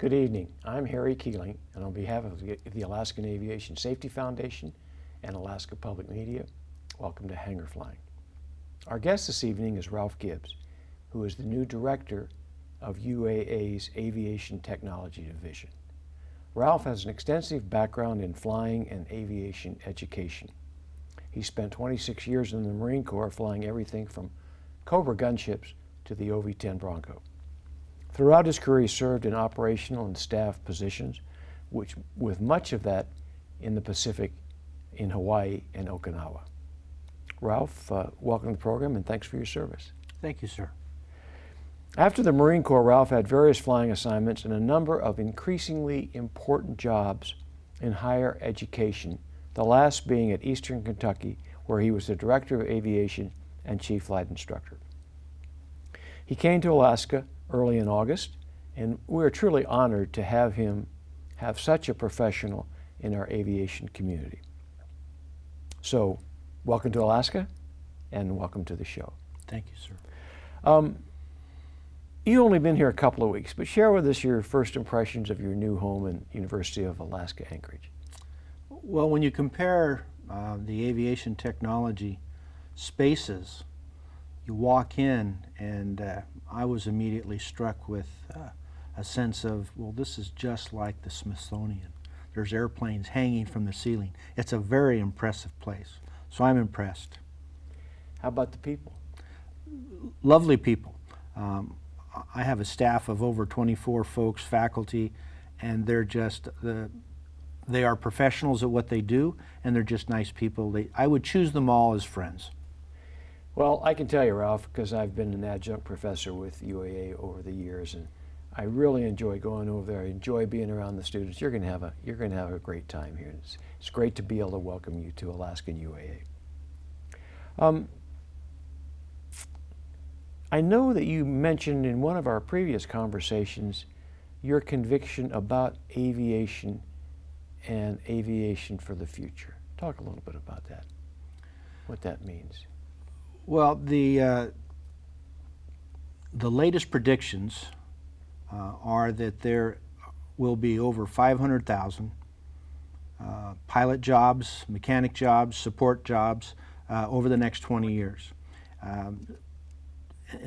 Good evening. I'm Harry Keeling, and on behalf of the Alaskan Aviation Safety Foundation and Alaska Public Media, welcome to Hangar Flying. Our guest this evening is Ralph Gibbs, who is the new director of UAA's Aviation Technology Division. Ralph has an extensive background in flying and aviation education. He spent 26 years in the Marine Corps flying everything from Cobra gunships to the OV-10 Bronco. Throughout his career, he served in operational and staff positions, with much of that in the Pacific, in Hawaii and Okinawa. Ralph, welcome to the program and thanks for your service. Thank you, sir. After the Marine Corps, Ralph had various flying assignments and a number of increasingly important jobs in higher education, the last being at Eastern Kentucky, where he was the Director of Aviation and Chief Flight Instructor. He came to Alaska early in August, and we are truly honored to have him have such a professional in our aviation community. So, welcome to Alaska, and welcome to the show. Thank you, sir. You've only been here a couple of weeks, but share with us your first impressions of your new home in University of Alaska Anchorage. Well, when you compare the aviation technology spaces, you walk in and I was immediately struck with a sense of, well, this is just like the Smithsonian. There's airplanes hanging from the ceiling. It's a very impressive place, so I'm impressed. How about the people? Lovely people. I have a staff of over 24 folks, faculty, and they're just, they are professionals at what they do, and they're just nice people. I would choose them all as friends. Well, I can tell you, Ralph, because I've been an adjunct professor with UAA over the years, and I really enjoy going over there. I enjoy being around the students. You're going to have a great time here. It's great to be able to welcome you to Alaskan UAA. I know that you mentioned in one of our previous conversations your conviction about aviation and aviation for the future. Talk a little bit about that, what that means. Well, the latest predictions are that there will be over 500,000 pilot jobs, mechanic jobs, support jobs over the next 20 years. And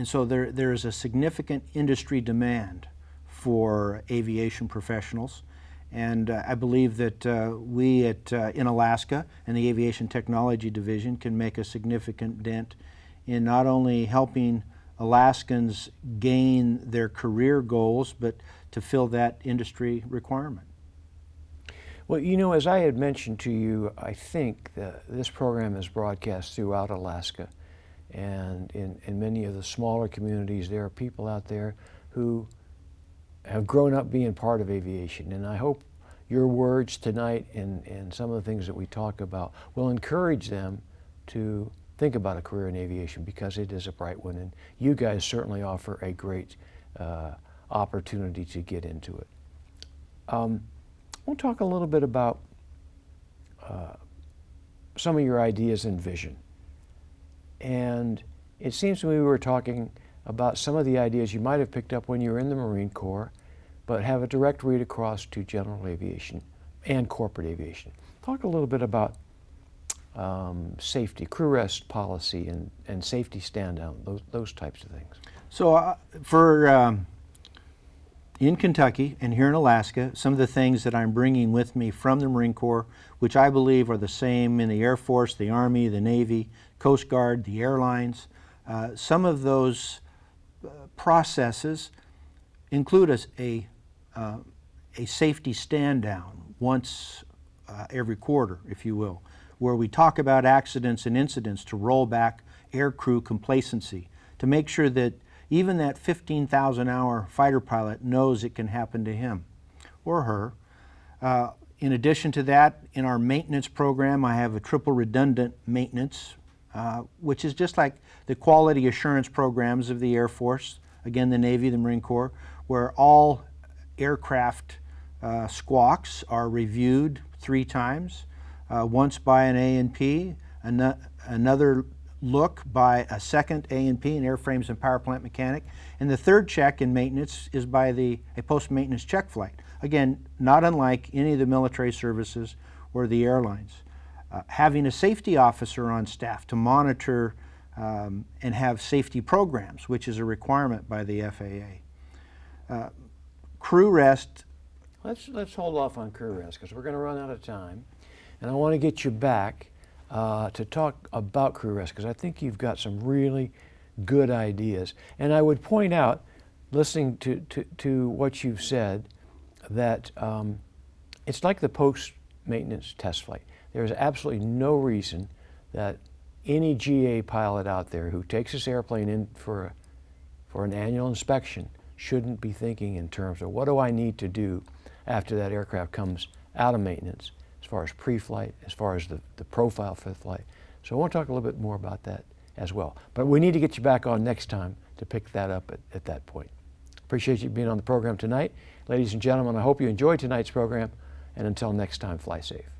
so there is a significant industry demand for aviation professionals. And I believe that we in Alaska and the Aviation Technology Division can make a significant dent in not only helping Alaskans gain their career goals, but to fill that industry requirement. Well, you know, as I had mentioned to you, I think that this program is broadcast throughout Alaska. And in many of the smaller communities, there are people out there who have grown up being part of aviation. And I hope your words tonight and some of the things that we talk about will encourage them to think about a career in aviation, because it is a bright one. And you guys certainly offer a great opportunity to get into it. We'll talk a little bit about some of your ideas and vision. And it seems to me we were talking about some of the ideas you might have picked up when you were in the Marine Corps, but have a direct read across to general aviation and corporate aviation. Talk a little bit about safety, crew rest policy, and safety stand-down, those types of things. So in Kentucky and here in Alaska, some of the things that I'm bringing with me from the Marine Corps, which I believe are the same in the Air Force, the Army, the Navy, Coast Guard, the airlines, some of those processes include a safety stand-down once every quarter, if you will, where we talk about accidents and incidents to roll back air crew complacency, to make sure that even that 15,000-hour fighter pilot knows it can happen to him or her. In addition to that, in our maintenance program, I have a triple redundant maintenance, which is just like the quality assurance programs of the Air Force, again, the Navy, the Marine Corps, where all aircraft squawks are reviewed 3 times, once by an A&P, another look by a second A&P, an airframes and power plant mechanic. And the third check in maintenance is by a post-maintenance check flight. Again, not unlike any of the military services or the airlines. Having a safety officer on staff to monitor and have safety programs, which is a requirement by the FAA. Crew rest. Let's hold off on crew rest because we're going to run out of time. And I want to get you back to talk about crew rest because I think you've got some really good ideas. And I would point out, listening to what you've said, that it's like the post-maintenance test flight. There's absolutely no reason that any GA pilot out there who takes this airplane in for an annual inspection shouldn't be thinking in terms of what do I need to do after that aircraft comes out of maintenance, as far as pre-flight, as far as the profile for the flight. So I want to talk a little bit more about that as well. But we need to get you back on next time to pick that up at that point. Appreciate you being on the program tonight. Ladies and gentlemen, I hope you enjoyed tonight's program, and until next time, fly safe.